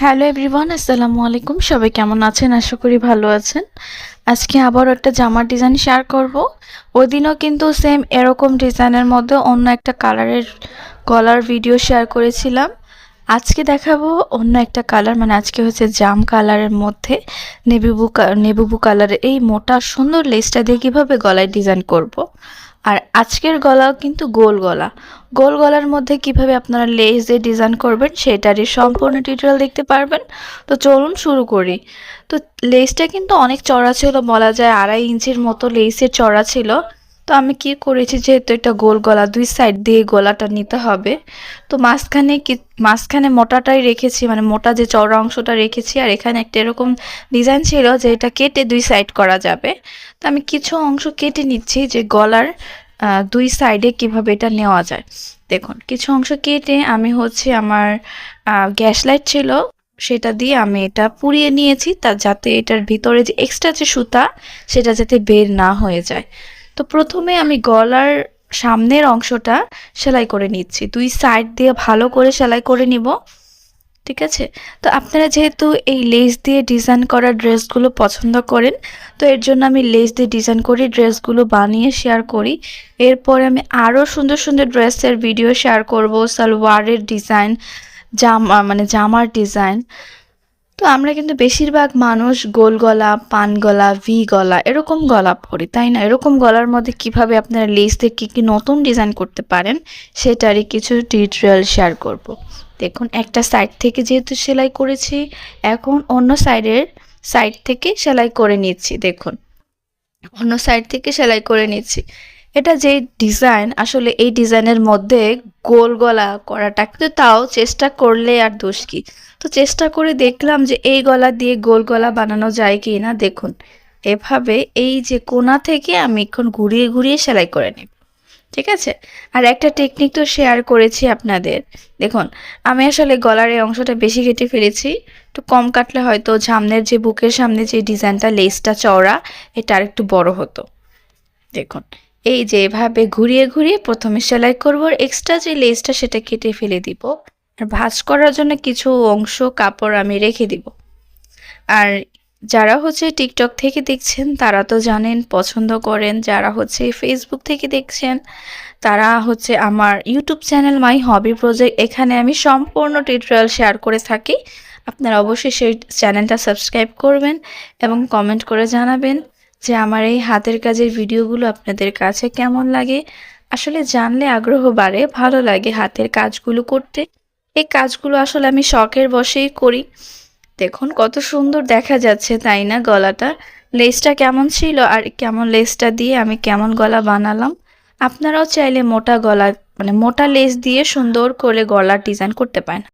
Hello everyone, আসসালামু আলাইকুম। সবাই কেমন আছেন? আশা করি ভালো আছেন। আজকে আবারও একটা জামার ডিজাইন শেয়ার করব। ওই দিনও কিন্তু সেম এরকম ডিজাইনের মধ্যে অন্য একটা কালারের গলার ভিডিও শেয়ার করেছিলাম। আজকে দেখাবো অন্য একটা কালার, মানে আজকে হচ্ছে জাম কালারের মধ্যে নেভি ব্লু কালারের এই মোটা সুন্দর লেসটা দিয়ে কীভাবে গলায় ডিজাইন করব। আর আজকের গলাও কিন্তু গোল গলা। গোল গলার মধ্যে কিভাবে আপনারা লেস দিয়ে ডিজাইন করবেন সেটারই সম্পূর্ণ টিউটোরিয়াল দেখতে পারবেন। তো চলুন শুরু করি। তো লেসটা কিন্তু অনেক চড়া ছিল, বলা যায় 2.5 ইঞ্চির মতো লেসের চড়া ছিল। তো আমি কি করেছি, যেহেতু এটা গোল গলা, দুই সাইড দিয়ে গলাটা নিতে হবে। তো মাঝখানে মোটাটাই রেখেছি, মানে মোটা যে চওড়া অংশটা রেখেছি, আর এখানে একটা এরকম ডিজাইন ছিল যে এটা কেটে দুই সাইড করা যাবে। তো আমি কিছু অংশ কেটে নিচ্ছি যে গলার দুই সাইডে কিভাবে এটা নেওয়া যায়। দেখুন, কিছু অংশ কেটে আমি হচ্ছে আমার গ্যাস লাইট ছিল সেটা দিয়ে আমি এটা পুড়িয়ে নিয়েছি, যাতে এটার ভিতরে যে এক্সট্রা যে সুতা সেটা যাতে বের না হয়ে যায়। তো প্রথমে আমি গলার সামনের অংশটা সেলাই করে নিচ্ছি, দুই সাইড দিয়ে ভালো করে সেলাই করে নিব। ঠিক আছে। তো আপনারা যেহেতু এই লেস দিয়ে ডিজাইন করা ড্রেসগুলো পছন্দ করেন, তো এর জন্য আমি লেস দিয়ে ডিজাইন করি, ড্রেসগুলো বানিয়ে শেয়ার করি। এরপরে আমি আরও সুন্দর সুন্দর ড্রেসের ভিডিও শেয়ার করব, সালোয়ারের ডিজাইন, জামার ডিজাইন। তো আমরা কিন্তু বেশিরভাগ মানুষ গোল গলা, পান গলা, ভি গলা এরকম গলা পরি, তাই না? এরকম গলার মধ্যে কিভাবে আপনারা লেস দিয়ে কী নতুন ডিজাইন করতে পারেন সেটারই কিছু টিউটোরিয়াল শেয়ার করব। দেখুন, একটা সাইড থেকে যেহেতু সেলাই করেছি, এখন অন্য সাইড থেকে সেলাই করে নিচ্ছি। দেখুন, অন্য সাইড থেকে সেলাই করে নিচ্ছি। এটা যে ডিজাইন, আসলে এই ডিজাইনের মধ্যে গোল গলা করাটা, কিন্তু তাও চেষ্টা করলে আর দোষ কি। তো চেষ্টা করে দেখলাম যে এই গলা দিয়ে গোল গলা বানানো যায় কি না। দেখুন, এভাবে এই যে কোণা থেকে আমি এখন ঘুরিয়ে ঘুরিয়ে সেলাই করে নিই। ঠিক আছে। আর একটা টেকনিক তো শেয়ার করেছি আপনাদের। দেখুন, আমি আসলে গলার এই অংশটা বেশি কেটে ফেলেছি, একটু কম কাটলে হয়তো সামনের যে বুকের সামনে যে ডিজাইনটা, লেসটা চওড়া, এটা আর একটু বড় হতো। দেখুন, এই যে এভাবে ঘুরিয়ে ঘুরিয়ে প্রথমে সেলাই করব, আর এক্সট্রা যে লেসটা সেটা কেটে ফেলে দিব। আর ভাঁজ করার জন্য কিছু অংশ কাপড় আমি রেখে দিব। আর যারা হচ্ছে টিকটক থেকে দেখছেন তারা তো জানেন, পছন্দ করেন। যারা হচ্ছে ফেসবুক থেকে দেখছেন তারা হচ্ছে আমার YouTube channel my hobby project, এখানে আমি সম্পূর্ণ টিউটোরিয়াল শেয়ার করে থাকি। আপনারা অবশ্যই সেই চ্যানেলটা সাবস্ক্রাইব করবেন এবং কমেন্ট করে জানাবেন যে আমার এই হাতের কাজের ভিডিওগুলো আপনাদের কাছে কেমন লাগে। আসলে জানলে আগ্রহ বাড়ে, ভালো লাগে হাতের কাজগুলো করতে। এই কাজগুলো আসলে আমি শখের বশেই করি। দেখুন কত সুন্দর দেখা যাচ্ছে, তাই না? গলাটা, লেসটা কেমন ছিল আর কেমন লেসটা দিয়ে আমি কেমন গলা বানালাম। আপনারাও চাইলে মোটা গলা, মানে মোটা লেস দিয়ে সুন্দর করে গলার ডিজাইন করতে পারেন।